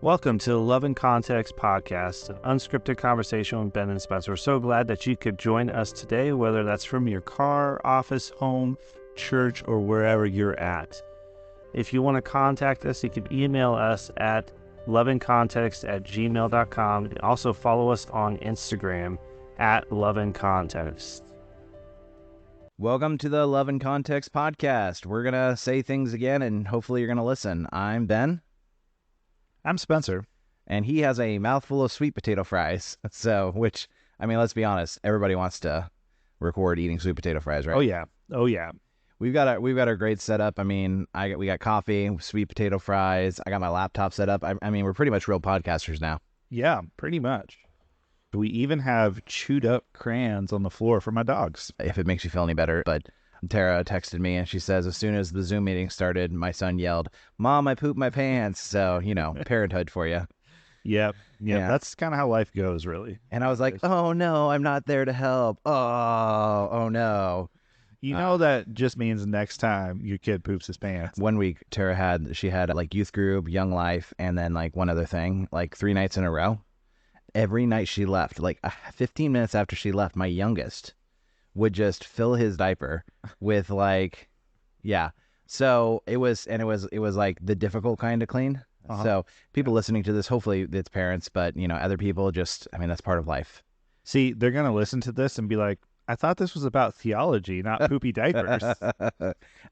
Welcome to the Love and Context podcast, an unscripted conversation with Ben and Spencer. We're so glad that you could join us today, whether that's from your car, office, home, church, or wherever you're at. If you want to contact us, you can email us at loveandcontext@gmail.com. And also follow us on Instagram at loveandcontext. Welcome to the Love and Context podcast. We're going to say things again, and hopefully you're going to listen. I'm Ben. I'm Spencer. And he has a mouthful of sweet potato fries. So, which, I mean, let's be honest, everybody wants to record eating sweet potato fries, right? Oh yeah. We've got a great setup. I mean, we got coffee, sweet potato fries. I got my laptop set up. I mean, we're pretty much real podcasters now. Yeah, pretty much. We even have chewed up crayons on the floor for my dogs. If it makes you feel any better. But Tara texted me and she says, as soon as the Zoom meeting started, my son yelled, "Mom, I pooped my pants." So, parenthood for you. Yep. Yeah. That's kind of how life goes, really. And I was like, oh no, I'm not there to help. Oh no. You know that just means next time your kid poops his pants. 1 week, Tara had like youth group, Young Life, and then like one other thing, like 3 nights in a row. Every night she left, like 15 minutes after she left, my youngest would just fill his diaper with like, yeah. So it was like the difficult kind of clean. Uh-huh. So people listening to this, hopefully it's parents, but other people just, I mean, that's part of life. See, they're going to listen to this and be like, I thought this was about theology, not poopy diapers.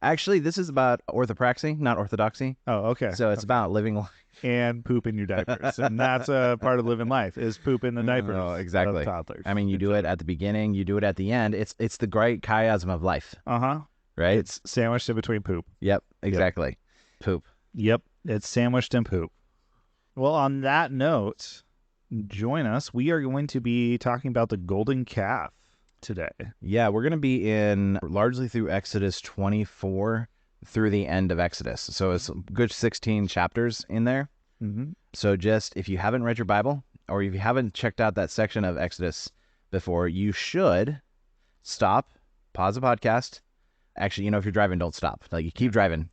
Actually, this is about orthopraxy, not orthodoxy. Oh, okay. So it's about living life. And poop in your diapers. And that's a part of living life, is poop in the diapers. Oh, exactly. Of toddlers. I mean, you do it at the beginning, you do it at the end. It's the great chiasm of life. Uh-huh. Right? It's sandwiched in between poop. Yep, exactly. Poop. Yep, it's sandwiched in poop. Well, on that note, join us. We are going to be talking about the golden calf today. Yeah, we're going to be in largely through Exodus 24 through the end of Exodus. So it's a good 16 chapters in there. Mm-hmm. So just if you haven't read your Bible or if you haven't checked out that section of Exodus before, you should stop, pause the podcast. Actually, if you're driving, don't stop. Like, you keep driving.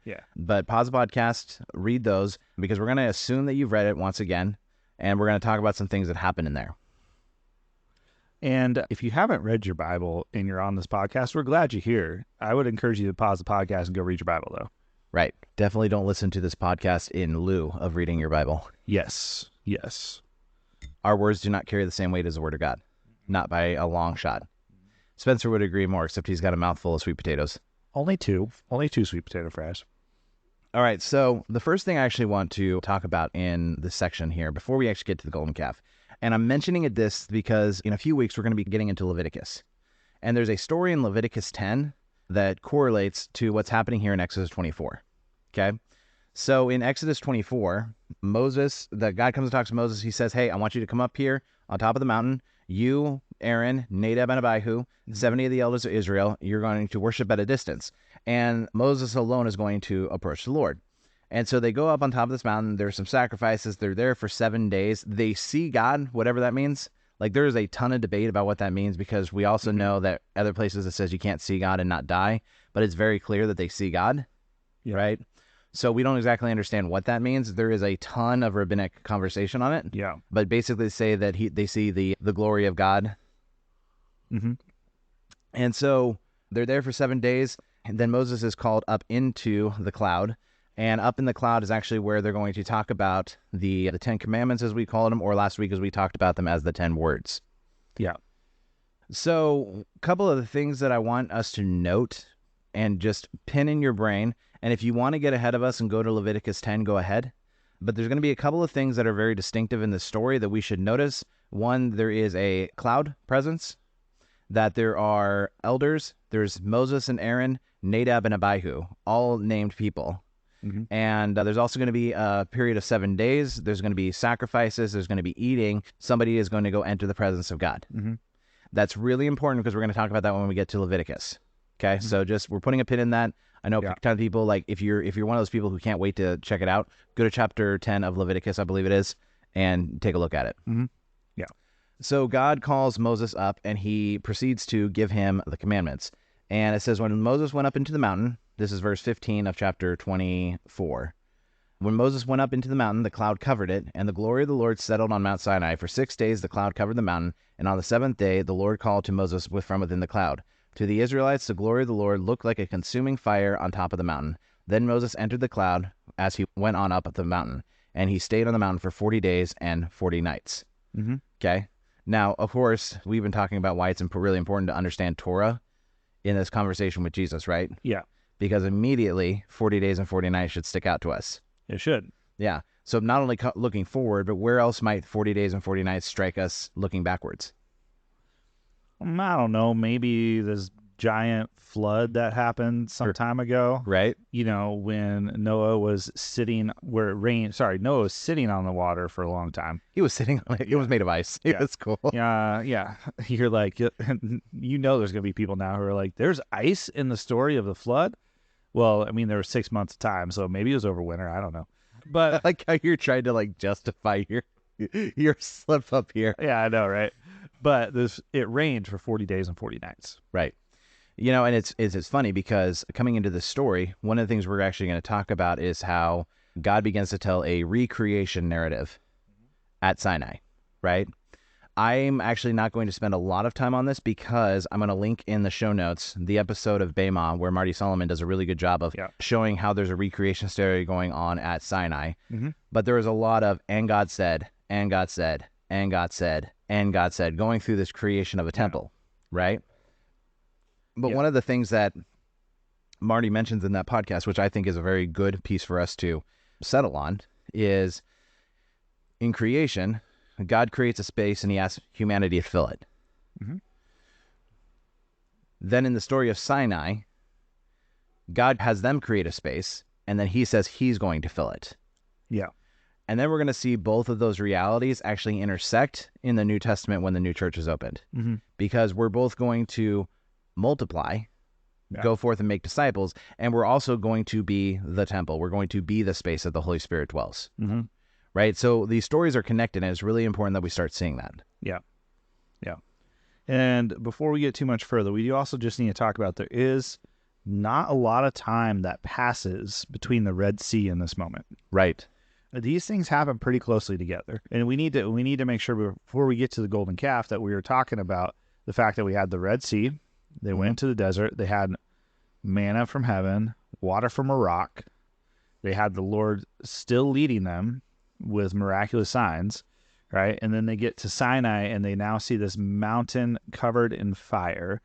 Yeah. But pause the podcast, read those, because we're going to assume that you've read it once again, and we're going to talk about some things that happen in there. And if you haven't read your Bible and you're on this podcast, we're glad you're here. I would encourage you to pause the podcast and go read your Bible, though. Right. Definitely don't listen to this podcast in lieu of reading your Bible. Yes. Our words do not carry the same weight as the Word of God. Not by a long shot. Spencer would agree more, except he's got a mouthful of sweet potatoes. Only two sweet potato fries. All right, so the first thing I actually want to talk about in this section here, before we actually get to the golden calf, and I'm mentioning this because in a few weeks we're going to be getting into Leviticus. And there's a story in Leviticus 10 that correlates to what's happening here in Exodus 24. Okay? So in Exodus 24, God comes and talks to Moses. He says, hey, I want you to come up here on top of the mountain. You, Aaron, Nadab, and Abihu, 70 of the elders of Israel, you're going to worship at a distance. And Moses alone is going to approach the Lord. And so they go up on top of this mountain. There's some sacrifices. They're there for 7 days. They see God, whatever that means. Like, there's a ton of debate about what that means, because we also know that other places it says you can't see God and not die, but it's very clear that they see God, right? So we don't exactly understand what that means. There is a ton of rabbinic conversation on it. Yeah. But basically say that they see the glory of God. Mm-hmm. And so they're there for 7 days. And then Moses is called up into the cloud. And up in the cloud is actually where they're going to talk about the 10 commandments, as we called them, or last week as we talked about them as the 10 words. Yeah. So a couple of the things that I want us to note and just pin in your brain. And if you want to get ahead of us and go to Leviticus 10, go ahead. But there's going to be a couple of things that are very distinctive in this story that we should notice. One, there is a cloud presence, that there are elders. There's Moses and Aaron, Nadab and Abihu, all named people. Mm-hmm. And there's also going to be a period of 7 days. There's going to be sacrifices. There's going to be eating. Somebody is going to go enter the presence of God. Mm-hmm. That's really important, because we're going to talk about that when we get to Leviticus. Okay, so we're putting a pin in that. I know a ton of people, like, if you're one of those people who can't wait to check it out, go to chapter 10 of Leviticus, I believe it is, and take a look at it. Mm-hmm. Yeah. So God calls Moses up, and he proceeds to give him the commandments. And it says, when Moses went up into the mountain, this is verse 15 of chapter 24, When Moses went up into the mountain, the cloud covered it, and the glory of the Lord settled on Mount Sinai. For 6 days the cloud covered the mountain, and on the seventh day the Lord called to Moses from within the cloud. To the Israelites, the glory of the Lord looked like a consuming fire on top of the mountain. Then Moses entered the cloud as he went on up the mountain, and he stayed on the mountain for 40 days and 40 nights. Mm-hmm. Okay? Now, of course, we've been talking about why it's really important to understand Torah in this conversation with Jesus, right? Yeah, Because immediately 40 days and 40 nights should stick out to us. it should. Yeah. So not only looking forward, but where else might 40 days and 40 nights strike us looking backwards? I don't know. Maybe this giant flood that happened some time ago. Right? You know, when Noah was sitting where it rained. Sorry, Noah was sitting on the water for a long time. He was sitting on it. It was made of ice. Yeah. That's cool. Yeah. You're like, you know, there's going to be people now who are like, there's ice in the story of the flood. Well, I mean, there were 6 months of time, so maybe it was over winter. I don't know. But I like how you're trying to justify your slip up here. yeah, I know, right? But it rained for 40 days and 40 nights. Right. You know, and it's funny because coming into this story, one of the things we're actually going to talk about is how God begins to tell a recreation narrative at Sinai, right? I'm actually not going to spend a lot of time on this because I'm going to link in the show notes the episode of Bema where Marty Solomon does a really good job of showing how there's a recreation story going on at Sinai. Mm-hmm. But there was a lot of, and God said, and God said, and God said, and God said, going through this creation of a temple, right? But one of the things that Marty mentions in that podcast, which I think is a very good piece for us to settle on, is in creation, God creates a space and he asks humanity to fill it. Mm-hmm. Then in the story of Sinai, God has them create a space and then he says he's going to fill it. Yeah. And then we're going to see both of those realities actually intersect in the New Testament when the new church is opened. Mm-hmm. Because we're both going to multiply, go forth and make disciples, and we're also going to be the temple. We're going to be the space that the Holy Spirit dwells. Mm-hmm. Right? So these stories are connected, and it's really important that we start seeing that. Yeah. Yeah. And before we get too much further, we do also just need to talk about there is not a lot of time that passes between the Red Sea and this moment. Right. These things happen pretty closely together. And we need to make sure before we get to the golden calf that we were talking about the fact that we had the Red Sea. They went to the desert. They had manna from heaven, water from a rock. They had the Lord still leading them with miraculous signs, right? And then they get to Sinai and they now see this mountain covered in fire.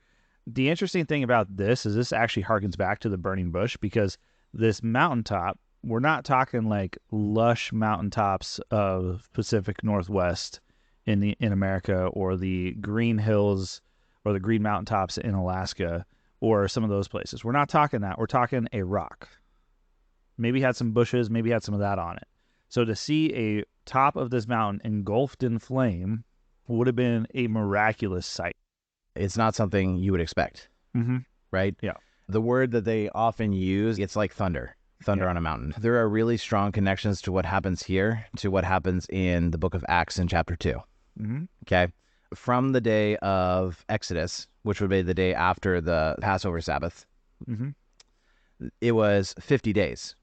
The interesting thing about this is this actually harkens back to the burning bush because this mountaintop, we're not talking like lush mountaintops of Pacific Northwest in America or the green hills or the green mountaintops in Alaska or some of those places. We're not talking that. We're talking a rock. Maybe had some bushes, maybe had some of that on it. So to see a top of this mountain engulfed in flame would have been a miraculous sight. It's not something you would expect, right? Yeah. The word that they often use, it's like thunder on a mountain. There are really strong connections to what happens here, to what happens in the book of Acts in chapter 2. Mm-hmm. Okay. From the day of Exodus, which would be the day after the Passover Sabbath, it was 50 days.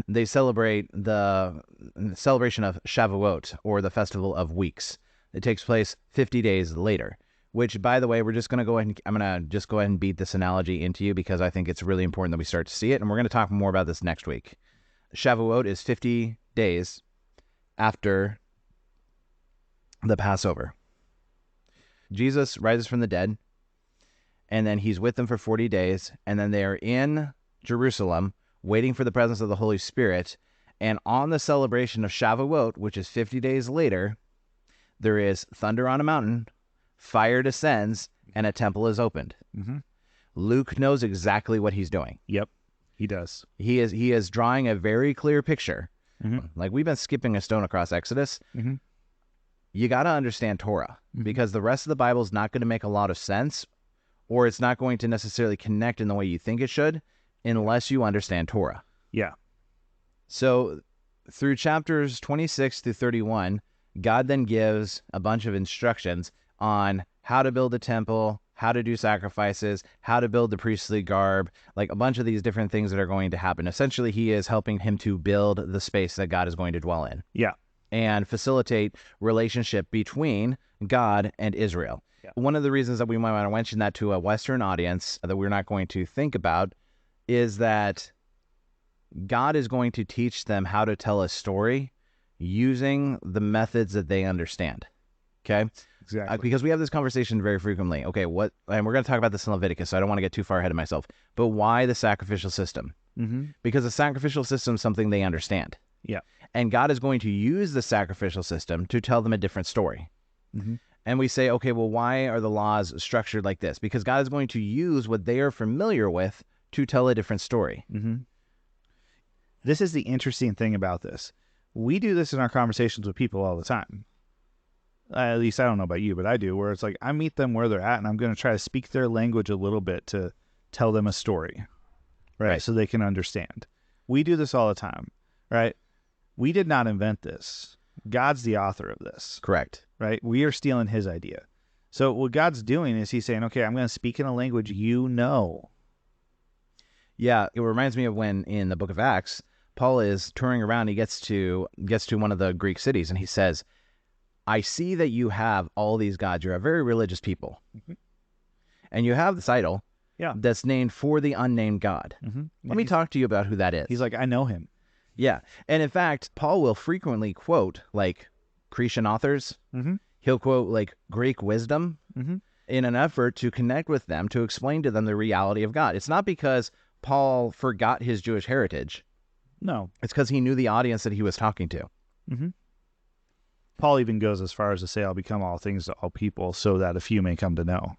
They celebrate the celebration of Shavuot, or the Festival of Weeks. It takes place 50 days later, which, by the way, I'm going to just go ahead and beat this analogy into you because I think it's really important that we start to see it, and we're going to talk more about this next week. Shavuot is 50 days after the Passover. Jesus rises from the dead, and then he's with them for 40 days, and then they are in Jerusalem waiting for the presence of the Holy Spirit, and on the celebration of Shavuot, which is 50 days later, there is thunder on a mountain, fire descends, and a temple is opened. Mm-hmm. Luke knows exactly what he's doing. Yep, he does. He is drawing a very clear picture. Mm-hmm. Like we've been skipping a stone across Exodus. Mm-hmm. You got to understand Torah because the rest of the Bible is not going to make a lot of sense, or it's not going to necessarily connect in the way you think it should unless you understand Torah. Yeah. So through chapters 26 through 31, God then gives a bunch of instructions on how to build a temple, how to do sacrifices, how to build the priestly garb, like a bunch of these different things that are going to happen. Essentially, he is helping him to build the space that God is going to dwell in. Yeah. And facilitate relationship between God and Israel. Yeah. One of the reasons that we might want to mention that to a Western audience that we're not going to think about is that God is going to teach them how to tell a story using the methods that they understand. Okay? Exactly. Because we have this conversation very frequently. Okay, and we're going to talk about this in Leviticus, so I don't want to get too far ahead of myself. But why the sacrificial system? Mm-hmm. Because the sacrificial system is something they understand. Yeah. And God is going to use the sacrificial system to tell them a different story. Mm-hmm. And we say, okay, well, why are the laws structured like this? Because God is going to use what they are familiar with to tell a different story. Mm-hmm. This is the interesting thing about this. We do this in our conversations with people all the time. At least I don't know about you, but I do, where it's like I meet them where they're at and I'm going to try to speak their language a little bit to tell them a story, right? So they can understand. We do this all the time, right? We did not invent this. God's the author of this. Correct. Right? We are stealing his idea. So what God's doing is he's saying, okay, I'm going to speak in a language you know. Yeah, it reminds me of when in the book of Acts, Paul is touring around. He gets to one of the Greek cities, and he says, I see that you have all these gods. You're a very religious people. Mm-hmm. And you have this idol that's named for the unnamed God. Mm-hmm. Let me talk to you about who that is. He's like, I know him. Yeah. And in fact, Paul will frequently quote like Cretan authors. Mm-hmm. He'll quote like Greek wisdom in an effort to connect with them, to explain to them the reality of God. It's not because Paul forgot his Jewish heritage. No. It's because he knew the audience that he was talking to. Mm-hmm. Paul even goes as far as to say, I'll become all things to all people so that a few may come to know.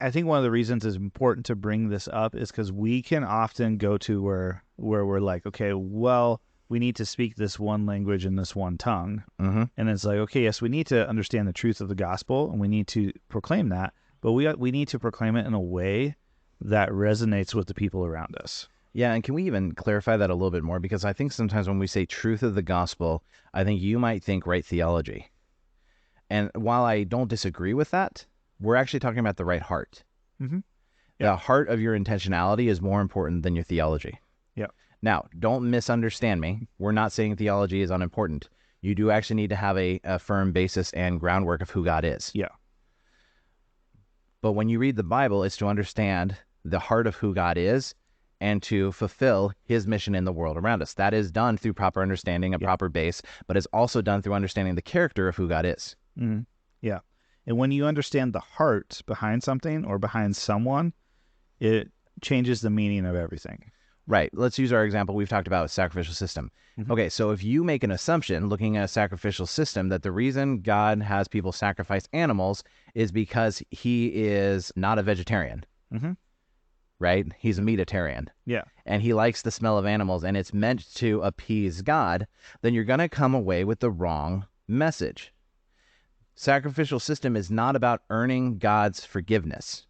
I think one of the reasons it's important to bring this up is because we can often go to where we're like, okay, well, we need to speak this one language in this one tongue. Mm-hmm. And it's like, okay, yes, we need to understand the truth of the gospel and we need to proclaim that, but we need to proclaim it in a way that resonates with the people around us. Yeah, and can we even clarify that a little bit more? Because I think sometimes when we say truth of the gospel, I think you might think right theology. And while I don't disagree with that, we're actually talking about the right heart. Mm-hmm. The heart of your intentionality is more important than your theology. Yeah. Now, don't misunderstand me. We're not saying theology is unimportant. You do actually need to have a firm basis and groundwork of who God is. Yeah. But when you read the Bible, it's to understand the heart of who God is and to fulfill his mission in the world around us. That is done through proper understanding, a proper base, but it's also done through understanding the character of who God is. Mm-hmm. Yeah. And when you understand the heart behind something or behind someone, it changes the meaning of everything. Right. Let's use our example we've talked about, sacrificial system. Mm-hmm. Okay, so if you make an assumption looking at a sacrificial system that the reason God has people sacrifice animals is because he is not a vegetarian, right? He's a meatitarian. Yeah. And he likes the smell of animals and it's meant to appease God, then you're going to come away with the wrong message. Sacrificial system is not about earning God's forgiveness.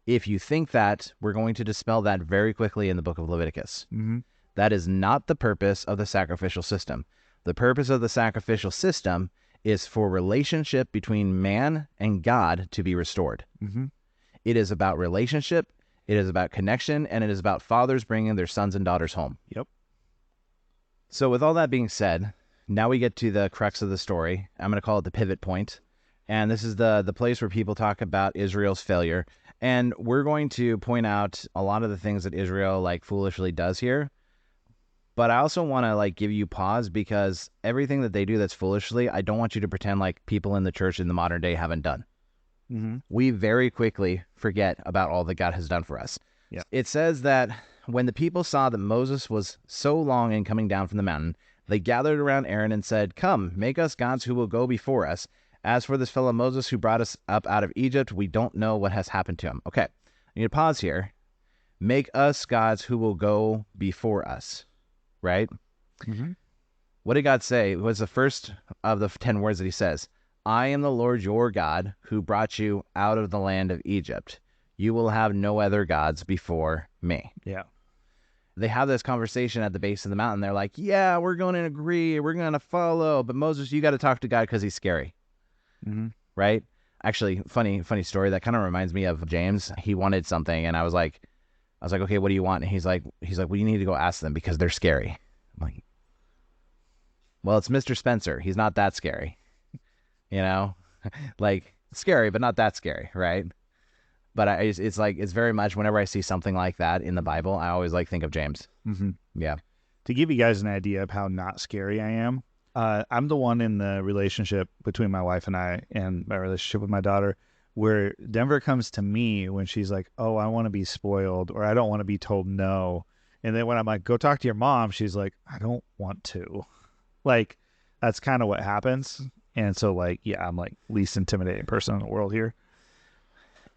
If you think that, we're going to dispel that very quickly in the book of Leviticus. Mm-hmm. That is not the purpose of the sacrificial system. The purpose of the sacrificial system is for relationship between man and God to be restored. Mm-hmm. It is about relationship, it is about connection, and it is about fathers bringing their sons and daughters home. Yep. So with all that being said, now we get to the crux of the story. I'm going to call it the pivot point. And this is the place where people talk about Israel's failure. And we're going to point out a lot of the things that Israel like foolishly does here. But I also want to like give you pause because everything that they do that's foolishly, I don't want you to pretend like people in the church in the modern day haven't done. Mm-hmm. We very quickly forget about all that God has done for us. Yeah. It says that when the people saw that Moses was so long in coming down from the mountain, they gathered around Aaron and said, "Come, make us gods who will go before us. As for this fellow Moses who brought us up out of Egypt, we don't know what has happened to him." Okay, I need to pause here. Make us gods who will go before us, right? Mm-hmm. What did God say? It was the first of the 10 words that he says. I am the Lord your God who brought you out of the land of Egypt. You will have no other gods before me. Yeah. They have this conversation at the base of the mountain. They're like, yeah, we're going to agree. We're going to follow. But Moses, you got to talk to God because he's scary. Mm-hmm. Right? Actually, funny story. That kind of reminds me of James. He wanted something, and I was like, okay, what do you want? And he's like, well, you need to go ask them because they're scary. I'm like, well, it's Mr. Spencer. He's not that scary, like scary, but not that scary, right? But it's like, it's very much whenever I see something like that in the Bible, I always think of James. Mm-hmm. Yeah. To give you guys an idea of how not scary I am, I'm the one in the relationship between my wife and I, and my relationship with my daughter, where Denver comes to me when she's like, oh, I want to be spoiled, or I don't want to be told no. And then when I'm like, go talk to your mom, she's like, I don't want to. Like, that's kind of what happens. And so, like, yeah, I'm like least intimidating person in the world here.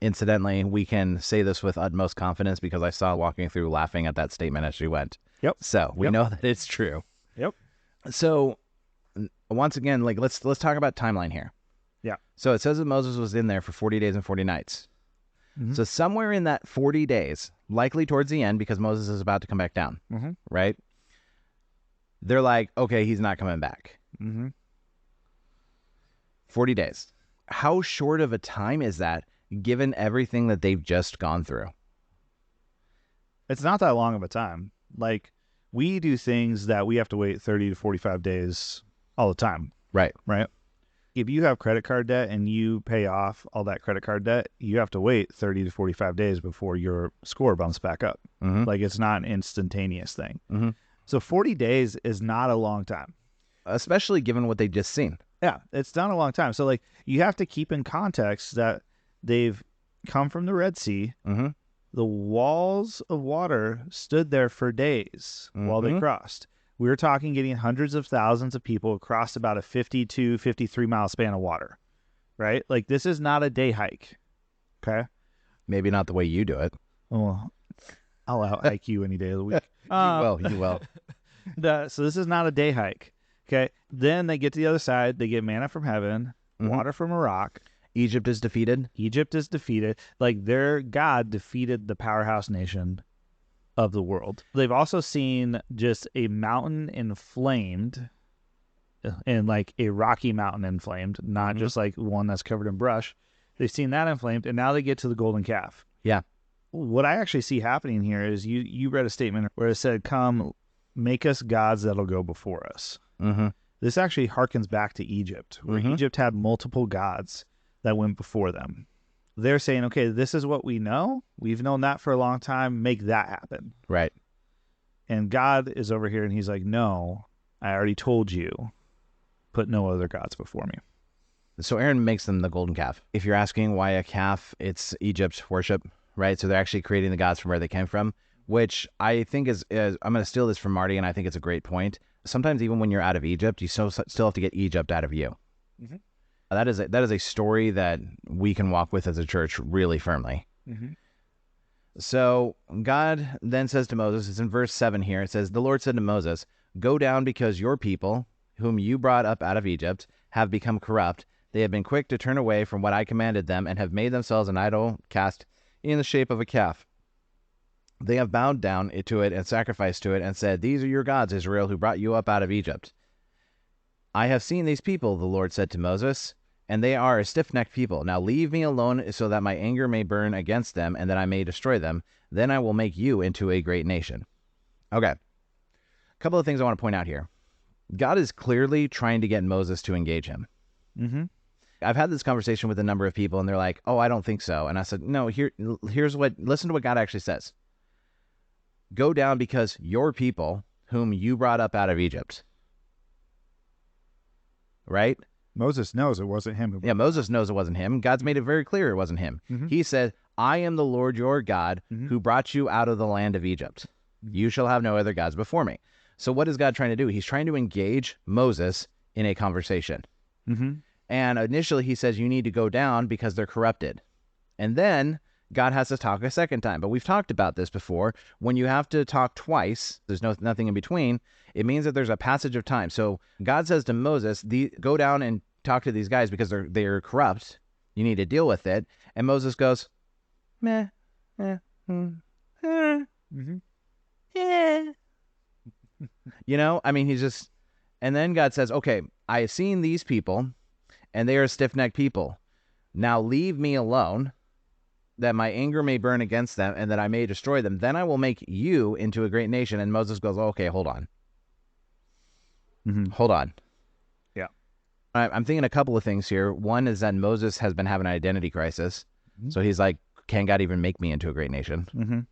Incidentally, we can say this with utmost confidence because I saw walking through laughing at that statement as she went. Yep. So we know that it's true. Yep. So once again, like let's talk about timeline here. Yeah. So it says that Moses was in there for 40 days and 40 nights. Mm-hmm. So somewhere in that 40 days, likely towards the end, because Moses is about to come back down, mm-hmm. right? They're like, okay, he's not coming back. Mm-hmm. 40 days. How short of a time is that given everything that they've just gone through? It's not that long of a time. Like, we do things that we have to wait 30 to 45 days all the time. Right. Right. If you have credit card debt and you pay off all that credit card debt, you have to wait 30 to 45 days before your score bumps back up. Mm-hmm. Like, it's not an instantaneous thing. Mm-hmm. So 40 days is not a long time. Especially given what they just seen. Yeah, it's not a long time. So, like, you have to keep in context that they've come from the Red Sea. Mm-hmm. The walls of water stood there for days while they Mm-hmm. crossed. We were talking getting hundreds of thousands of people across about a 52, 53-mile span of water, right? Like, this is not a day hike, okay? Maybe not the way you do it. Well, I'll out hike you any day of the week. You will. So this is not a day hike, okay? Then they get to the other side. They get manna from heaven, Mhm. water from a rock. Egypt is defeated. Egypt is defeated. Like, their God defeated the powerhouse nation of the world. They've also seen just a mountain inflamed, and like a rocky mountain inflamed, not Mhm. just like one that's covered in brush. They've seen that inflamed, and now they get to the golden calf. Yeah. What I actually see happening here is you read a statement where it said, come, make us gods that'll go before us. Mm-hmm. This actually harkens back to Egypt, where Mhm. Egypt had multiple gods that went before them. They're saying, okay, this is what we know. We've known that for a long time. Make that happen. Right. And God is over here and he's like, no, I already told you, put no other gods before me. So Aaron makes them the golden calf. If you're asking why a calf, it's Egypt worship, right? So they're actually creating the gods from where they came from, which I think is I'm going to steal this from Marty, and I think it's a great point. Sometimes even when you're out of Egypt, you still have to get Egypt out of you. Mhm. That is a story that we can walk with as a church really firmly. Mm-hmm. So God then says to Moses, it's in verse 7 here, it says, the Lord said to Moses, go down because your people, whom you brought up out of Egypt, have become corrupt. They have been quick to turn away from what I commanded them and have made themselves an idol cast in the shape of a calf. They have bowed down to it and sacrificed to it and said, these are your gods, Israel, who brought you up out of Egypt. I have seen these people, the Lord said to Moses, and they are a stiff-necked people. Now leave me alone so that my anger may burn against them and that I may destroy them. Then I will make you into a great nation. Okay. A couple of things I want to point out here. God is clearly trying to get Moses to engage him. Mm-hmm. I've had this conversation with a number of people and they're like, oh, I don't think so. And I said, no, listen to what God actually says. Go down because your people, whom you brought up out of Egypt. Right? Moses knows it wasn't him. Yeah, Moses knows it wasn't him. God's made it very clear it wasn't him. Mm-hmm. He said, I am the Lord your God who brought you out of the land of Egypt. You shall have no other gods before me. So what is God trying to do? He's trying to engage Moses in a conversation. Mm-hmm. And initially he says, you need to go down because they're corrupted. And then God has to talk a second time. But we've talked about this before. When you have to talk twice, there's nothing in between, it means that there's a passage of time. So God says to Moses, go down and talk to these guys because they're corrupt. You need to deal with it. And Moses goes, meh, Mm-hmm. yeah. I mean, he's just, and then God says, okay, I have seen these people and they are stiff-necked people. Now leave me alone, that my anger may burn against them, and that I may destroy them. Then I will make you into a great nation. And Moses goes, okay, hold on. Hold on. Yeah. I'm thinking a couple of things here. One is that Moses has been having an identity crisis. So he's like, can God even make me into a great nation?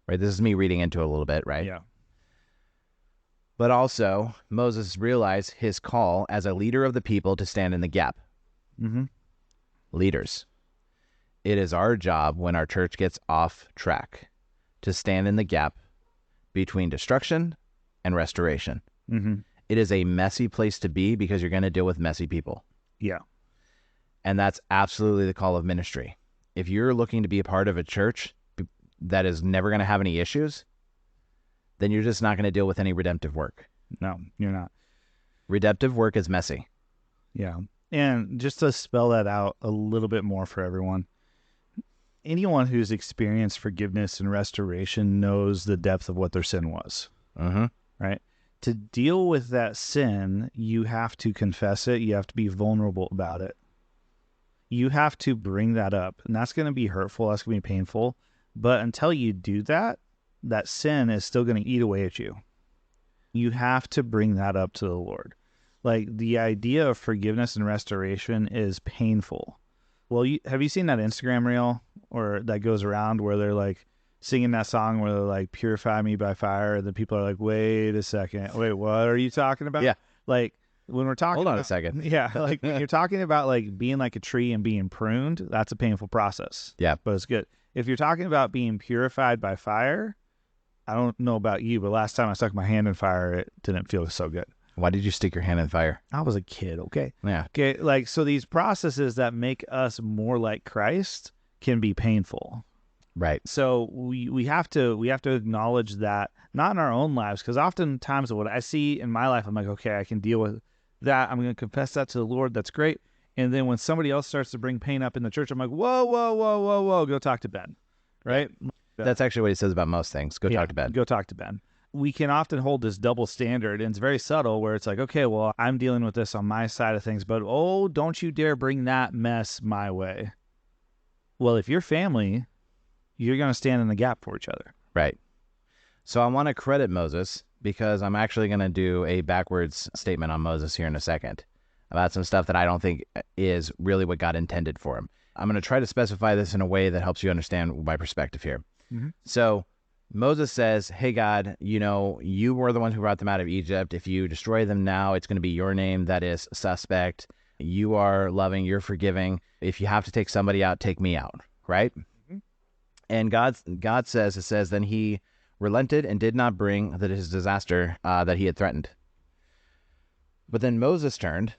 Right? This is me reading into it a little bit, right? Yeah. But also, Moses realized his call as a leader of the people to stand in the gap. Leaders. It is our job when our church gets off track to stand in the gap between destruction and restoration. It is a messy place to be because you're going to deal with messy people. Yeah. And that's absolutely the call of ministry. If you're looking to be a part of a church that is never going to have any issues, then you're just not going to deal with any redemptive work. No, you're not. Redemptive work is messy. Yeah. And just to spell that out a little bit more for everyone, anyone who's experienced forgiveness and restoration knows the depth of what their sin was. Right? To deal with that sin, you have to confess it. You have to be vulnerable about it. You have to bring that up. And that's going to be hurtful. That's going to be painful. But until you do that, that sin is still going to eat away at you. You have to bring that up to the Lord. Like, the idea of forgiveness and restoration is painful. Well, have you seen that Instagram reel or that goes around where they're like singing that song where they're like, purify me by fire? And the people are like, wait a second. Wait, what are you talking about? Yeah. Like, when we're talking Hold on about, a second. Yeah. Like, when you're talking about like being like a tree and being pruned, that's a painful process. Yeah. But it's good. If you're talking about being purified by fire, I don't know about you, but last time I stuck my hand in fire, it didn't feel so good. Why did you stick your hand in fire? I was a kid, okay? Yeah. Okay, like, so these processes that make us more like Christ can be painful. Right. So we have to acknowledge that, not in our own lives, because oftentimes what I see in my life, I'm like, okay, I can deal with that. I'm going to confess that to the Lord. That's great. And then when somebody else starts to bring pain up in the church, I'm like, whoa, go talk to Ben, right? That's actually what he says about most things. Go talk to Ben. Go talk to Ben. We can often hold this double standard, and it's very subtle, where it's like, okay, well, I'm dealing with this on my side of things, but oh, don't you dare bring that mess my way. Well, if you're family, you're going to stand in the gap for each other. Right. So I want to credit Moses because I'm actually going to do a backwards statement on Moses here in a second about some stuff that I don't think is really what God intended for him. I'm going to try to specify this in a way that helps you understand my perspective here. So Moses says, hey, God, you were the one who brought them out of Egypt. If you destroy them now, it's going to be your name that is suspect. You are loving, you're forgiving. If you have to take somebody out, take me out, right? And God says, then he relented and did not bring his disaster that he had threatened. But then Moses turned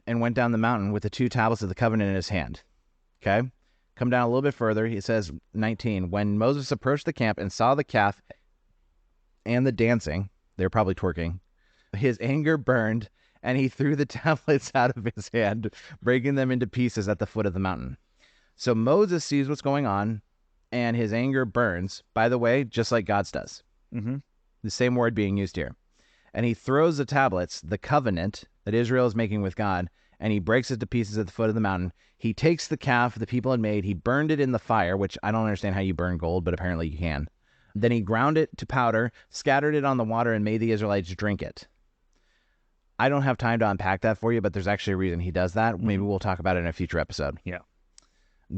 and went down the mountain with the 2 tablets of the covenant in his hand. Okay? Come down a little bit further. He says, 19, when Moses approached the camp and saw the calf and the dancing, they were probably twerking, his anger burned, and he threw the tablets out of his hand, breaking them into pieces at the foot of the mountain. So Moses sees what's going on, and his anger burns, by the way, just like God's does. The same word being used here. And he throws the tablets, the covenant that Israel is making with God, and he breaks it to pieces at the foot of the mountain. He takes the calf the people had made, he burned it in the fire, which I don't understand how you burn gold, but apparently you can. Then he ground it to powder, scattered it on the water, and made the Israelites drink it. I don't have time to unpack that for you, but there's actually a reason he does that. Maybe we'll talk about it in a future episode. Yeah.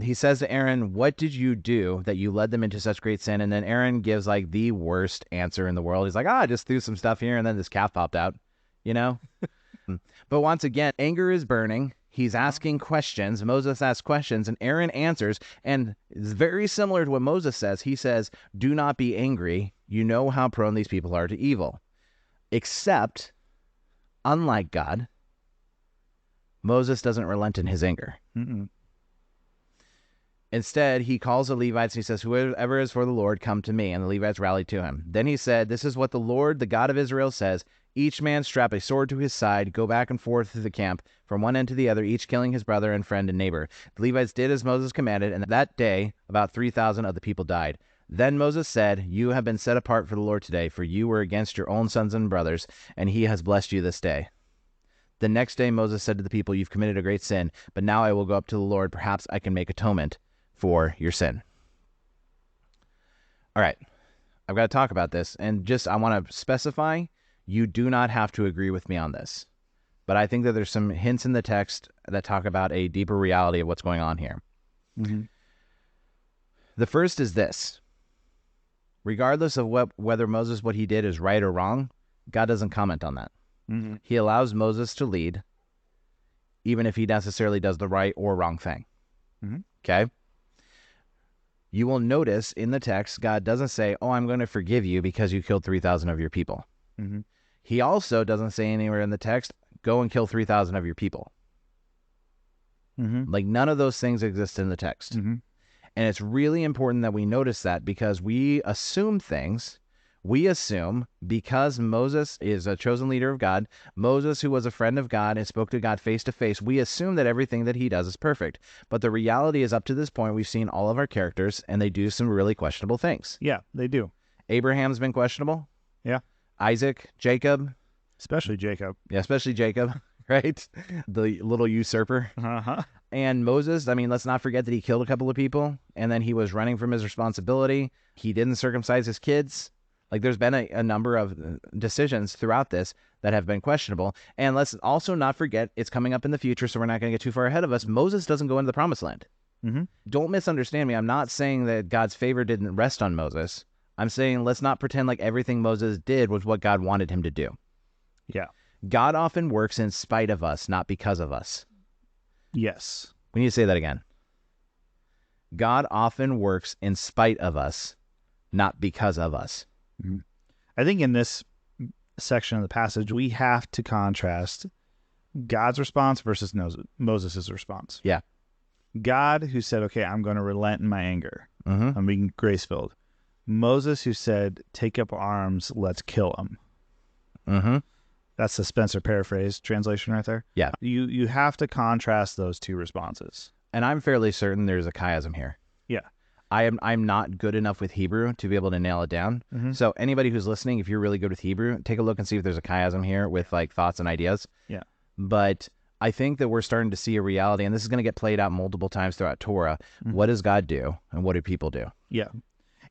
He says to Aaron, what did you do that you led them into such great sin? And then Aaron gives like the worst answer in the world. He's like, I just threw some stuff here and then this calf popped out, But once again, anger is burning. He's asking questions. Moses asks questions and Aaron answers. And it's very similar to what Moses says. He says, do not be angry. You know how prone these people are to evil. Except, unlike God, Moses doesn't relent in his anger. Instead, he calls the Levites and he says, whoever is for the Lord, come to me. And the Levites rallied to him. Then he said, this is what the Lord, the God of Israel, says. Each man strap a sword to his side, go back and forth through the camp, from one end to the other, each killing his brother and friend and neighbor. The Levites did as Moses commanded, and that day about 3,000 of the people died. Then Moses said, you have been set apart for the Lord today, for you were against your own sons and brothers, and he has blessed you this day. The next day Moses said to the people, "You've committed a great sin, but now I will go up to the Lord. Perhaps I can make atonement for your sin." All right, I've got to talk about this, and I want to specify, you do not have to agree with me on this. But I think that there's some hints in the text that talk about a deeper reality of what's going on here. Mm-hmm. The first is this. Regardless of whether Moses, what he did is right or wrong, God doesn't comment on that. Mm-hmm. He allows Moses to lead, even if he necessarily does the right or wrong thing. Mm-hmm. Okay? You will notice in the text, God doesn't say, "Oh, I'm going to forgive you because you killed 3,000 of your people." Mm-hmm. He also doesn't say anywhere in the text, "Go and kill 3,000 of your people." Mm-hmm. Like, none of those things exist in the text. Mm-hmm. And it's really important that we notice that, because we assume things. We assume because Moses is a chosen leader of God, Moses, who was a friend of God and spoke to God face to face, we assume that everything that he does is perfect. But the reality is, up to this point, we've seen all of our characters, and they do some really questionable things. Yeah, they do. Abraham's been questionable. Yeah. Isaac, Jacob. Especially Jacob. Yeah, especially Jacob, right? The little usurper. Uh-huh. And Moses, I mean, let's not forget that he killed a couple of people, and then he was running from his responsibility. He didn't circumcise his kids. Like, there's been a number of decisions throughout this that have been questionable. And let's also not forget, it's coming up in the future, so we're not going to get too far ahead of us. Moses doesn't go into the promised land. Mm-hmm. Don't misunderstand me. I'm not saying that God's favor didn't rest on Moses. I'm saying let's not pretend like everything Moses did was what God wanted him to do. Yeah. God often works in spite of us, not because of us. Yes. We need to say that again. God often works in spite of us, not because of us. Mm-hmm. I think in this section of the passage, we have to contrast God's response versus Moses' response. Yeah. God, who said, "Okay, I'm going to relent in my anger. Mm-hmm. I'm being grace-filled." Moses, who said, "Take up arms, let's kill him." Mm-hmm. That's the Spencer paraphrase translation right there. Yeah. You have to contrast those two responses. And I'm fairly certain there's a chiasm here. Yeah. I'm not good enough with Hebrew to be able to nail it down. Mm-hmm. So anybody who's listening, if you're really good with Hebrew, take a look and see if there's a chiasm here with like thoughts and ideas. Yeah. But I think that we're starting to see a reality, and this is going to get played out multiple times throughout Torah. Mm-hmm. What does God do, and what do people do? Yeah.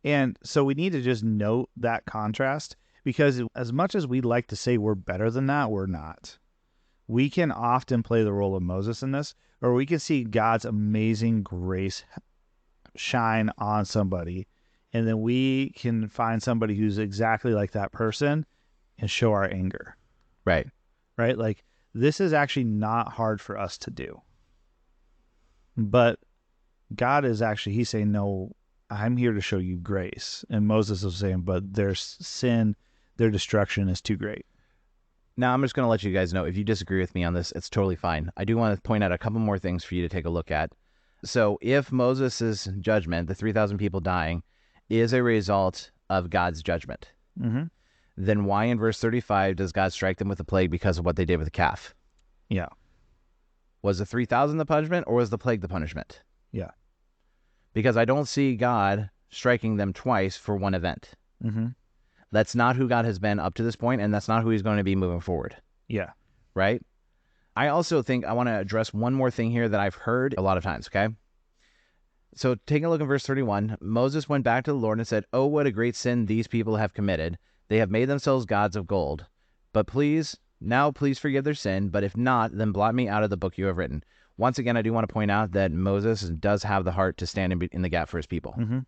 And so we need to just note that contrast, because as much as we'd like to say we're better than that, we're not. We can often play the role of Moses in this, or we can see God's amazing grace shine on somebody, and then we can find somebody who's exactly like that person and show our anger. Right. Right? Like, this is actually not hard for us to do. But God is actually, he's saying, "No, I'm here to show you grace." And Moses is saying, "But their sin, their destruction is too great." Now, I'm just going to let you guys know, if you disagree with me on this, it's totally fine. I do want to point out a couple more things for you to take a look at. So if Moses' judgment, the 3,000 people dying, is a result of God's judgment, Mm-hmm. then why in verse 35 does God strike them with a plague because of what they did with the calf? Yeah. Was the 3,000 the punishment, or was the plague the punishment? Yeah. Because I don't see God striking them twice for one event. Mm-hmm. That's not who God has been up to this point, and that's not who he's going to be moving forward. Yeah. Right? I also think I want to address one more thing here that I've heard a lot of times, okay? So taking a look at verse 31, Moses went back to the Lord and said, "Oh, what a great sin these people have committed. They have made themselves gods of gold. But please forgive their sin, but if not, then blot me out of the book you have written." Once again, I do want to point out that Moses does have the heart to stand in the gap for his people. Mm-hmm.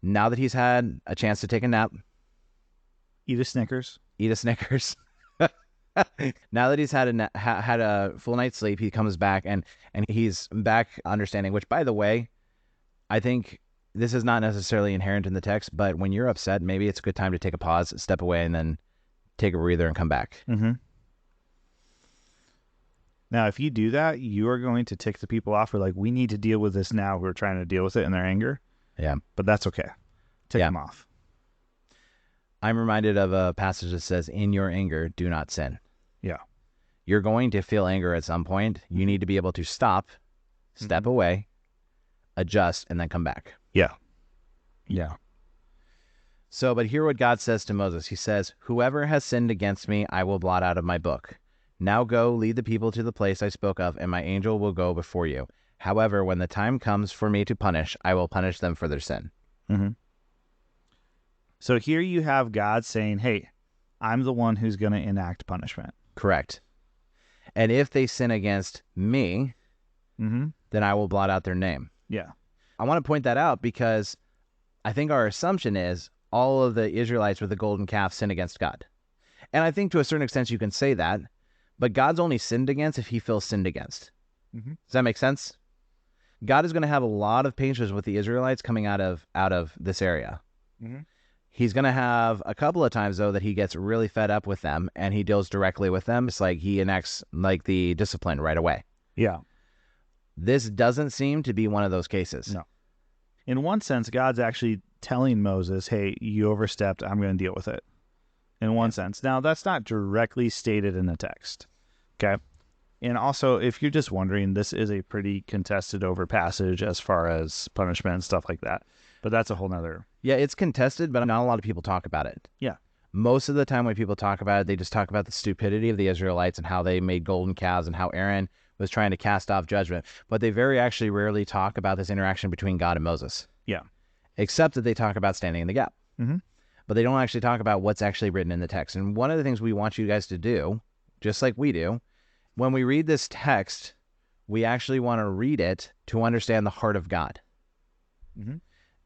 Now that he's had a chance to take a nap, Eat a Snickers. eat a Snickers. Now that he's had a full night's sleep, he comes back and he's back understanding, which, by the way, I think this is not necessarily inherent in the text, but when you're upset, maybe it's a good time to take a pause, step away, and then take a breather and come back. Mm-hmm. Now, if you do that, you are going to tick the people off who are like, "We need to deal with this now," who are trying to deal with it in their anger. Yeah. But that's okay. Tick them off. I'm reminded of a passage that says, "In your anger, do not sin." Yeah. You're going to feel anger at some point. You need to be able to stop, step away, adjust, and then come back. Yeah. Yeah. So, but hear what God says to Moses. He says, "Whoever has sinned against me, I will blot out of my book. Now go, lead the people to the place I spoke of, and my angel will go before you. However, when the time comes for me to punish, I will punish them for their sin. Mm-hmm. So here you have God saying, hey, I'm the one who's going to enact punishment. Correct. And if they sin against me, Mm-hmm. then I will blot out their name. Yeah. I want to point that out because I think our assumption is all of the Israelites with the golden calf sin against God. And I think to a certain extent you can say that, but God's only sinned against if he feels sinned against. Mm-hmm. Does that make sense? God is going to have a lot of patience with the Israelites coming out of this area. Mm-hmm. He's going to have a couple of times, though, that he gets really fed up with them and he deals directly with them. It's like he enacts like the discipline right away. Yeah. This doesn't seem to be one of those cases. No. In one sense, God's actually telling Moses, hey, you overstepped. I'm going to deal with it. In one sense. Now, that's not directly stated in the text. Okay. And also, if you're just wondering, this is a pretty contested over passage as far as punishment and stuff like that. But that's a whole nother. Yeah, it's contested, but not a lot of people talk about it. Yeah. Most of the time when people talk about it, they just talk about the stupidity of the Israelites and how they made golden calves and how Aaron was trying to cast off judgment. But they very actually rarely talk about this interaction between God and Moses. Yeah. Except that they talk about standing in the gap. Mm-hmm. But they don't actually talk about what's actually written in the text. And one of the things we want you guys to do, just like we do, when we read this text, we actually want to read it to understand the heart of God. Mm-hmm.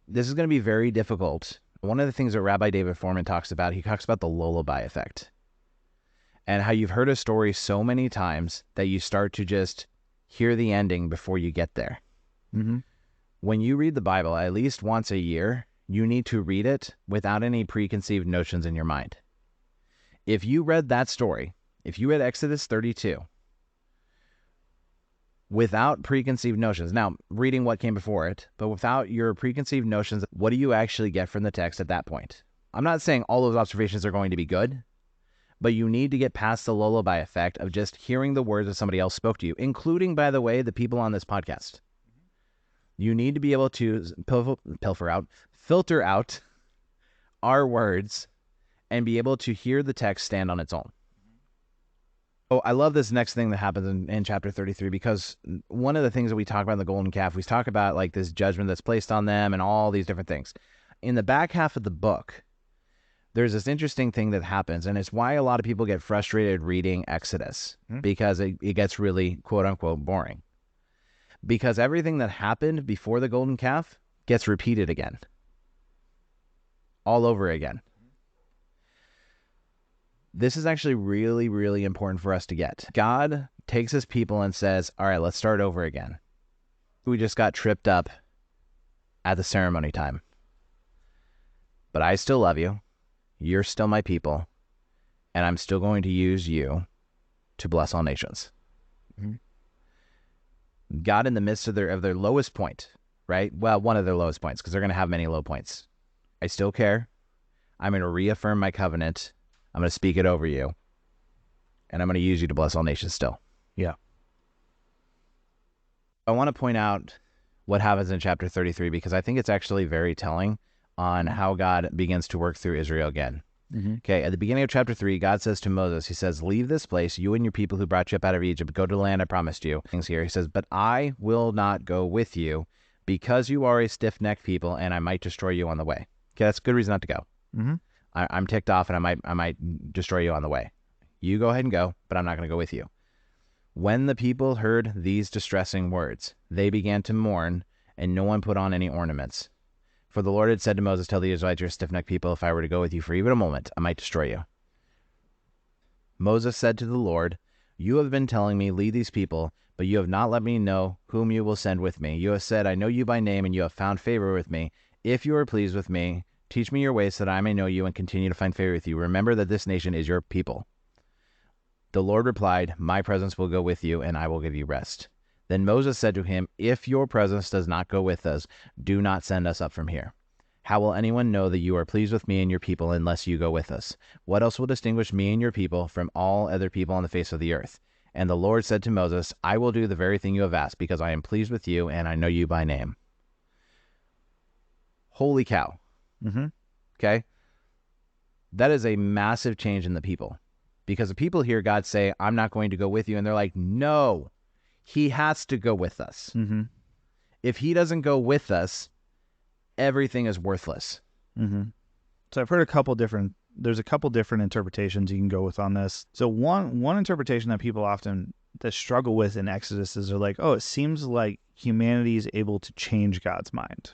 This is going to be very difficult. One of the things that Rabbi David Foreman talks about, he talks about the lullaby effect and how you've heard a story so many times that you start to just hear the ending before you get there. Mm-hmm. When you read the Bible, at least once a year, you need to read it without any preconceived notions in your mind. If you read that story, if you read Exodus 32, without preconceived notions, now reading what came before it, but without your preconceived notions, what do you actually get from the text at that point? I'm not saying all those observations are going to be good, but you need to get past the lullaby effect of just hearing the words that somebody else spoke to you, including, by the way, the people on this podcast. You need to be able to filter out our words and be able to hear the text stand on its own. Oh, I love this next thing that happens in chapter 33, because one of the things that we talk about in the golden calf, we talk about like this judgment that's placed on them and all these different things. In the back half of the book, there's this interesting thing that happens, and it's why a lot of people get frustrated reading Exodus, because it gets really, quote unquote, boring. Because everything that happened before the golden calf gets repeated again. All over again. This is actually really, really important for us to get. God takes his people and says, all right, let's start over again. We just got tripped up at the ceremony time. But I still love you. You're still my people. And I'm still going to use you to bless all nations. Mm-hmm. God, in the midst of their lowest point, right? Well, one of their lowest points, because they're going to have many low points. I still care. I'm going to reaffirm my covenant. I'm going to speak it over you. And I'm going to use you to bless all nations still. Yeah. I want to point out what happens in chapter 33, because I think it's actually very telling on how God begins to work through Israel again. Mm-hmm. Okay, at the beginning of chapter 3, God says to Moses, he says, leave this place, you and your people who brought you up out of Egypt, go to the land I promised you. Things here. He says, but I will not go with you because you are a stiff-necked people and I might destroy you on the way. Okay, that's a good reason not to go. Mm-hmm. I'm ticked off and I might destroy you on the way. You go ahead and go, but I'm not going to go with you. When the people heard these distressing words, they began to mourn, and no one put on any ornaments. For the Lord had said to Moses, tell the Israelites, you're a stiff-necked people. If I were to go with you for even a moment, I might destroy you. Moses said to the Lord, you have been telling me, lead these people, but you have not let me know whom you will send with me. You have said, I know you by name, and you have found favor with me. If you are pleased with me, teach me your ways so that I may know you and continue to find favor with you. Remember that this nation is your people. The Lord replied, my presence will go with you, and I will give you rest. Then Moses said to him, if your presence does not go with us, do not send us up from here. How will anyone know that you are pleased with me and your people unless you go with us? What else will distinguish me and your people from all other people on the face of the earth? And the Lord said to Moses, I will do the very thing you have asked, because I am pleased with you and I know you by name. Holy cow. Mm-hmm. Okay? That is a massive change in the people. Because the people hear God say, I'm not going to go with you. And they're like, no, he has to go with us. Mm-hmm. If he doesn't go with us, everything is worthless. Mm-hmm. So I've heard there's a couple different interpretations you can go with on this. So one interpretation that people often that struggle with in Exodus is they're like, oh, it seems like humanity is able to change God's mind.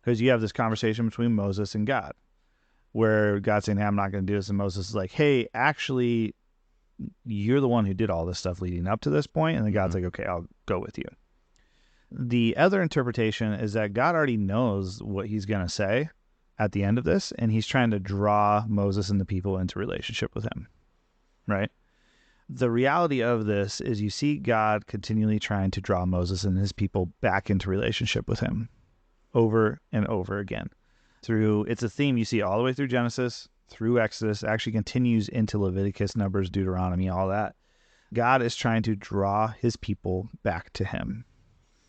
Because you have this conversation between Moses and God, where God's saying, hey, I'm not going to do this. And Moses is like, hey, actually, you're the one who did all this stuff leading up to this point. And then God's like, okay, I'll go with you. The other interpretation is that God already knows what he's going to say at the end of this, and he's trying to draw Moses and the people into relationship with him, right? The reality of this is you see God continually trying to draw Moses and his people back into relationship with him over and over again. It's a theme you see all the way through Genesis, through Exodus, actually continues into Leviticus, Numbers, Deuteronomy, all that. God is trying to draw his people back to him.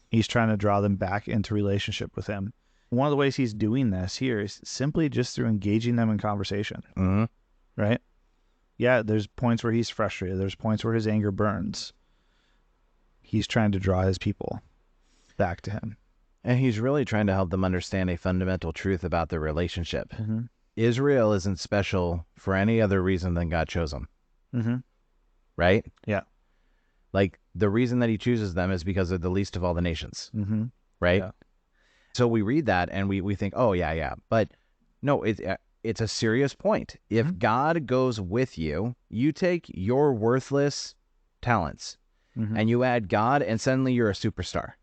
He's trying to draw them back into relationship with him. One of the ways he's doing this here is simply just through engaging them in conversation, right? Yeah, there's points where he's frustrated. There's points where his anger burns. He's trying to draw his people back to him. And he's really trying to help them understand a fundamental truth about their relationship. Mm-hmm. Israel isn't special for any other reason than God chose them. Mm-hmm. Right? Yeah. Like, the reason that he chooses them is because they're the least of all the nations. Mm-hmm. Right? Yeah. So we read that and we think, oh, yeah. But no, it's a serious point. If God goes with you, you take your worthless talents and you add God and suddenly you're a superstar.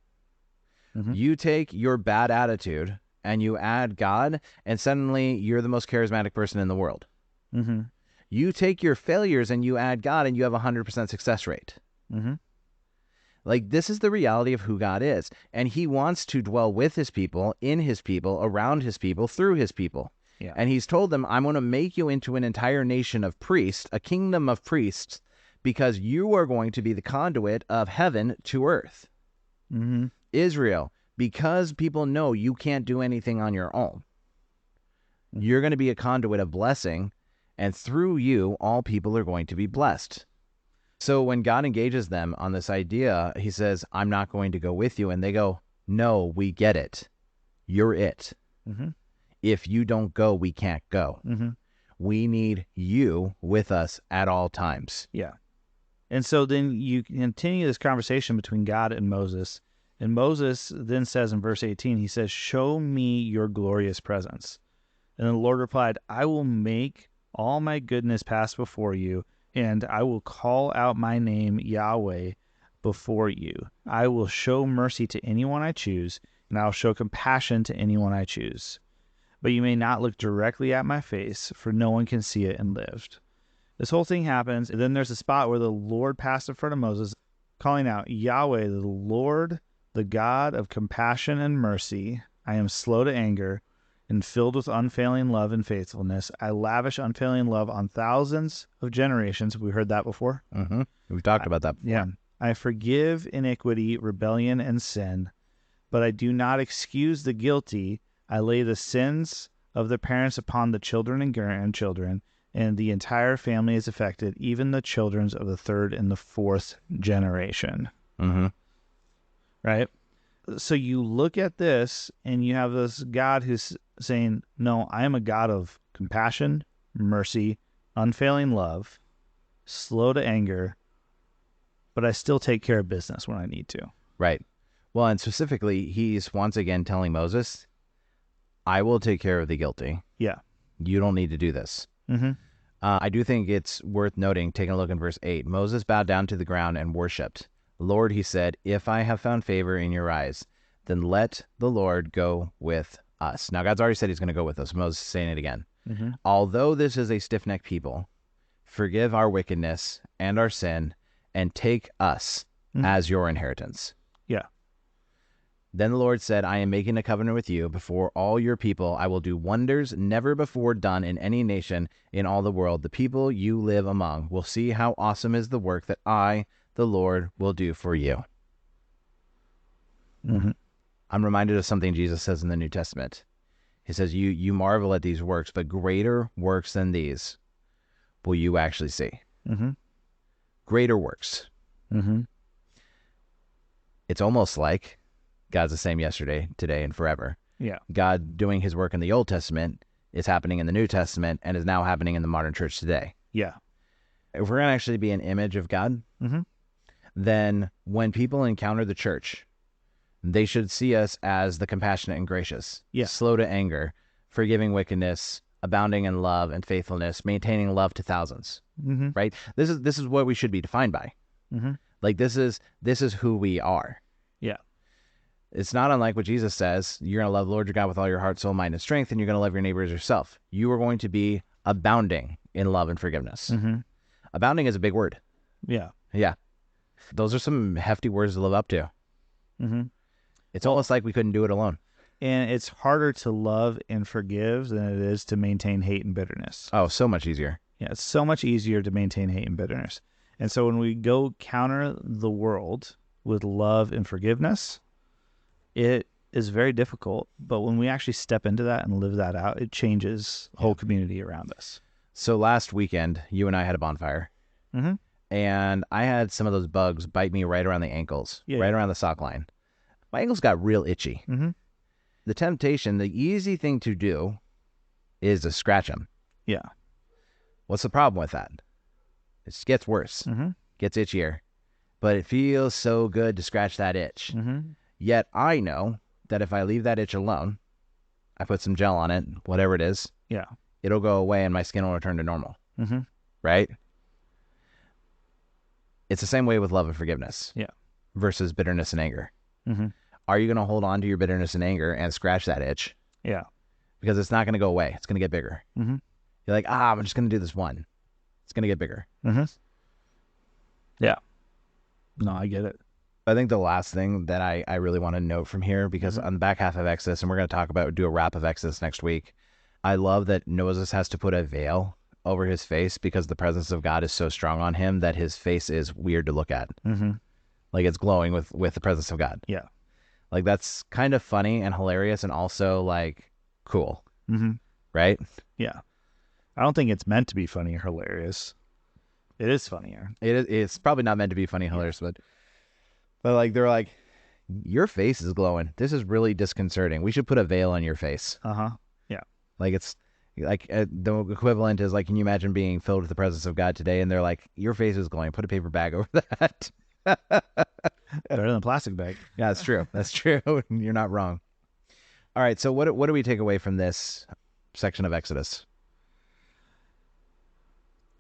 You take your bad attitude and you add God and suddenly you're the most charismatic person in the world. You take your failures and you add God and you have a 100% success rate. Like, this is the reality of who God is. And he wants to dwell with his people, in his people, around his people, through his people. Yeah. And he's told them, I'm going to make you into an entire nation of priests, a kingdom of priests, because you are going to be the conduit of heaven to earth. Israel, because people know you can't do anything on your own, you're going to be a conduit of blessing, and through you, all people are going to be blessed. So when God engages them on this idea, he says, I'm not going to go with you. And they go, no, we get it. You're it. If you don't go, we can't go. We need you with us at all times. Yeah. And so then you continue this conversation between God and Moses. And Moses then says in verse 18, he says, show me your glorious presence. And the Lord replied, I will make all my goodness pass before you, and I will call out my name Yahweh before you. I will show mercy to anyone I choose, and I will show compassion to anyone I choose. But you may not look directly at my face, for no one can see it and live. This whole thing happens, and then there's a spot where the Lord passed in front of Moses, calling out, Yahweh, the Lord, the God of compassion and mercy. I am slow to anger and filled with unfailing love and faithfulness. I lavish unfailing love on thousands of generations. We heard that before. We've talked about that before. Yeah. I forgive iniquity, rebellion, and sin, but I do not excuse the guilty. I lay the sins of the parents upon the children and grandchildren, and the entire family is affected, even the children of the third and the fourth generation. Right? So you look at this, and you have this God who's saying, no, I am a God of compassion, mercy, unfailing love, slow to anger, but I still take care of business when I need to. Right. Well, and specifically, he's once again telling Moses, I will take care of the guilty. Yeah. You don't need to do this. I do think it's worth noting, taking a look in verse 8, Moses bowed down to the ground and worshipped. Lord, he said, if I have found favor in your eyes, then let the Lord go with us. Now, God's already said he's going to go with us. Moses is saying it again. Although this is a stiff-necked people, forgive our wickedness and our sin and take us as your inheritance. Yeah. Then the Lord said, I am making a covenant with you before all your people. I will do wonders never before done in any nation in all the world. The people you live among will see how awesome is the work that I, the Lord, will do for you. I'm reminded of something Jesus says in the New Testament. He says, you marvel at these works, but greater works than these will you actually see. Mm-hmm. Greater works. Mm-hmm. It's almost like God's the same yesterday, today, and forever. Yeah. God doing his work in the Old Testament is happening in the New Testament and is now happening in the modern church today. Yeah. If we're going to actually be an image of God, Mm-hmm. then when people encounter the church, they should see us as the compassionate and gracious, Yeah. slow to anger, forgiving wickedness, abounding in love and faithfulness, maintaining love to thousands. Mm-hmm. Right? This is what we should be defined by. Mm-hmm. Like this is who we are. Yeah. It's not unlike what Jesus says. You're going to love the Lord your God with all your heart, soul, mind, and strength, and you're going to love your neighbor as yourself. You are going to be abounding in love and forgiveness. Mm-hmm. Abounding is a big word. Yeah. Yeah. Those are some hefty words to live up to. Mm-hmm. It's almost like we couldn't do it alone. And it's harder to love and forgive than it is to maintain hate and bitterness. Oh, so much easier. Yeah, it's so much easier to maintain hate and bitterness. And so when we go counter the world with love and forgiveness, it is very difficult. But when we actually step into that and live that out, it changes the whole community around us. So last weekend, you and I had a bonfire. Mm-hmm. And I had some of those bugs bite me right around the ankles, right around the sock line. My ankles got real itchy. Mm-hmm. The temptation, the easy thing to do is to scratch them. Yeah. What's the problem with that? It just gets worse, gets itchier, but it feels so good to scratch that itch. Mm-hmm. Yet I know that if I leave that itch alone, I put some gel on it, whatever it is, it'll go away and my skin will return to normal. Mm-hmm. Right? It's the same way with love and forgiveness. Yeah. Versus bitterness and anger. Mm-hmm. Are you going to hold on to your bitterness and anger and scratch that itch? Yeah. Because it's not going to go away. It's going to get bigger. Mm-hmm. You're like, I'm just going to do this one. It's going to get bigger. Mm-hmm. Yeah. No, I get it. I think the last thing that I really want to note from here, because on the back half of Exodus, and we're going to do a wrap of Exodus next week, I love that Moses has to put a veil over his face because the presence of God is so strong on him that his face is weird to look at. Mm-hmm. Like it's glowing with the presence of God. Yeah. Like that's kind of funny and hilarious and also like cool. Mm-hmm. Right? Yeah. I don't think it's meant to be funny or hilarious. It is funnier. It's probably not meant to be funny and hilarious, but like they're like, your face is glowing. This is really disconcerting. We should put a veil on your face. Uh-huh. Yeah. Like it's like the equivalent is like, can you imagine being filled with the presence of God today? And they're like, your face is glowing. Put a paper bag over that. Better than a plastic bag. Yeah, that's true. That's true. You're not wrong. All right. So what do we take away from this section of Exodus?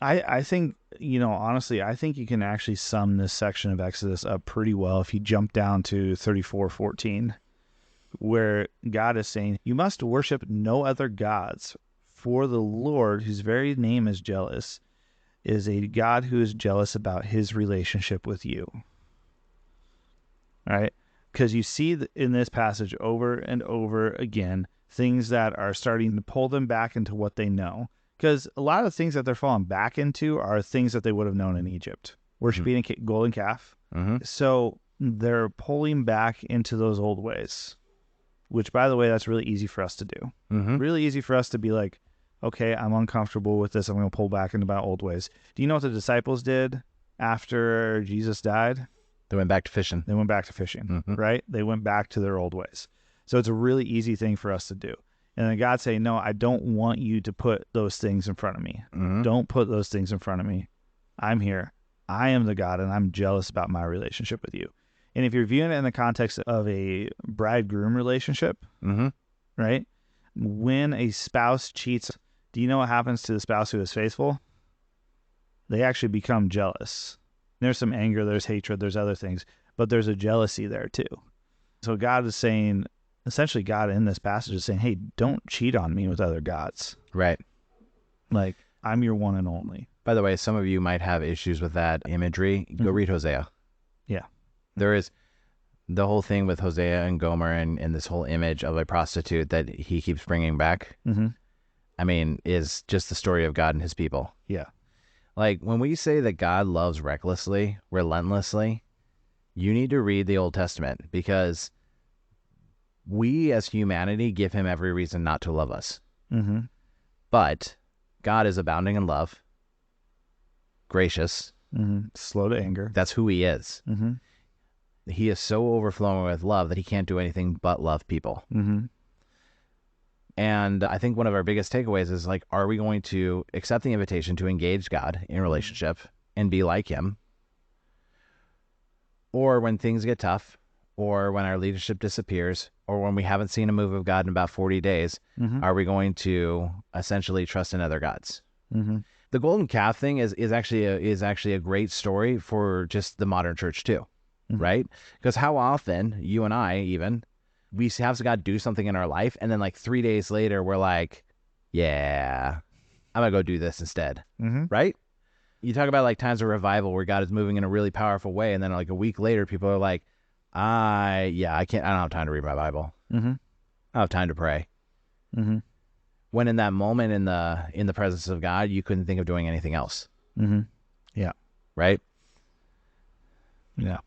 I think, honestly, I think you can actually sum this section of Exodus up pretty well if you jump down to 34:14, where God is saying, you must worship no other gods, for the Lord, whose very name is jealous, is a God who is jealous about his relationship with you. All right? Because you see in this passage over and over again, things that are starting to pull them back into what they know. Because a lot of the things that they're falling back into are things that they would have known in Egypt. Worshiping a golden calf. Mm-hmm. So they're pulling back into those old ways, which, by the way, that's really easy for us to do. Mm-hmm. Really easy for us to be like, okay, I'm uncomfortable with this. I'm going to pull back into my old ways. Do you know what the disciples did after Jesus died? They went back to fishing. They went back to fishing, Mm-hmm. right? They went back to their old ways. So it's a really easy thing for us to do. And then God saying, no, I don't want you to put those things in front of me. Mm-hmm. Don't put those things in front of me. I'm here. I am the God, and I'm jealous about my relationship with you. And if you're viewing it in the context of a bride-groom relationship, Mm-hmm. right? When a spouse cheats, do you know what happens to the spouse who is faithful? They actually become jealous. There's some anger, there's hatred, there's other things, but there's a jealousy there too. So God is saying, essentially God in this passage is saying, hey, don't cheat on me with other gods. Right. Like, I'm your one and only. By the way, some of you might have issues with that imagery. Go Mhm. read Hosea. Yeah. There is the whole thing with Hosea and Gomer and this whole image of a prostitute that he keeps bringing back. Mm-hmm. I mean, is just the story of God and his people. Yeah. Like when we say that God loves recklessly, relentlessly, you need to read the Old Testament because we as humanity give him every reason not to love us. Mm-hmm. But God is abounding in love, gracious. Slow to anger. That's who he is. Mm-hmm. He is so overflowing with love that he can't do anything but love people. Mm-hmm. And I think one of our biggest takeaways is like, are we going to accept the invitation to engage God in relationship and be like him? Or when things get tough, or when our leadership disappears, or when we haven't seen a move of God in about 40 days, are we going to essentially trust in other gods? Mm-hmm. The golden calf thing is actually a great story for just the modern church too, right? Because how often you and I even we have God do something in our life, and then like 3 days later we're like, yeah, I'm gonna go do this instead, right? You talk about like times of revival where God is moving in a really powerful way, and then like a week later people are like, I don't have time to read my Bible. I don't have time to pray. When in that moment in the presence of God, you couldn't think of doing anything else. Yeah. Right? Yeah.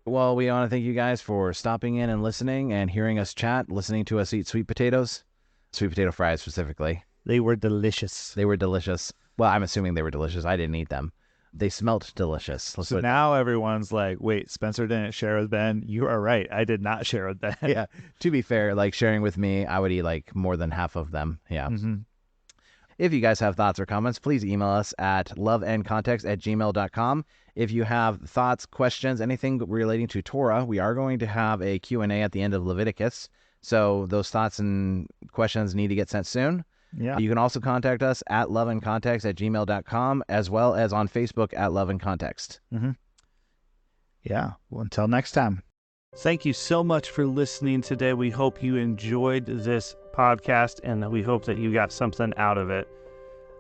Well, we want to thank you guys for stopping in and listening and hearing us chat, listening to us eat sweet potatoes, sweet potato fries specifically. They were delicious. They were delicious. Well, I'm assuming they were delicious. I didn't eat them. They smelt delicious. So now everyone's like, wait, Spencer didn't share with Ben. You are right. I did not share with Ben. Yeah. To be fair, like sharing with me, I would eat like more than half of them. Yeah. If you guys have thoughts or comments, please email us at loveandcontext@gmail.com. If you have thoughts, questions, anything relating to Torah, we are going to have a Q&A at the end of Leviticus. So those thoughts and questions need to get sent soon. Yeah. You can also contact us at loveandcontext@gmail.com, as well as on Facebook at Love and Context. Yeah. Well, until next time. Thank you so much for listening today. We hope you enjoyed this podcast, and we hope that you got something out of it.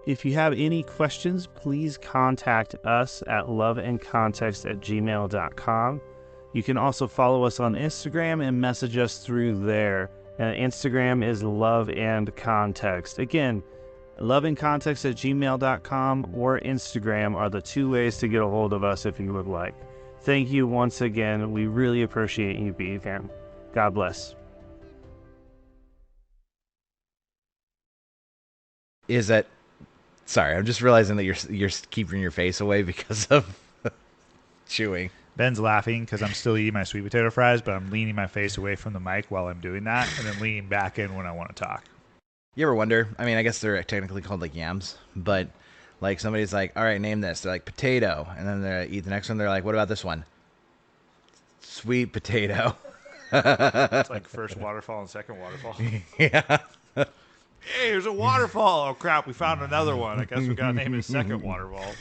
If you have any questions, please contact us at loveandcontext@gmail.com. You can also follow us on Instagram and message us through there. Instagram is Love and Context. Again, loveandcontext@gmail.com or Instagram are the two ways to get a hold of us if you would like. Thank you once again. We really appreciate you being here. God bless. Sorry, I'm just realizing that you're keeping your face away because of chewing. Ben's laughing because I'm still eating my sweet potato fries, but I'm leaning my face away from the mic while I'm doing that, and then leaning back in when I want to talk. You ever wonder? I mean, I guess they're technically called like yams, but like somebody's like, all right, name this. They're like potato, and then they eat the next one. They're like, what about this one? Sweet potato. It's like first waterfall and second waterfall. Yeah. Hey, there's a waterfall. Oh crap, we found another one. I guess we gotta name it second waterfall.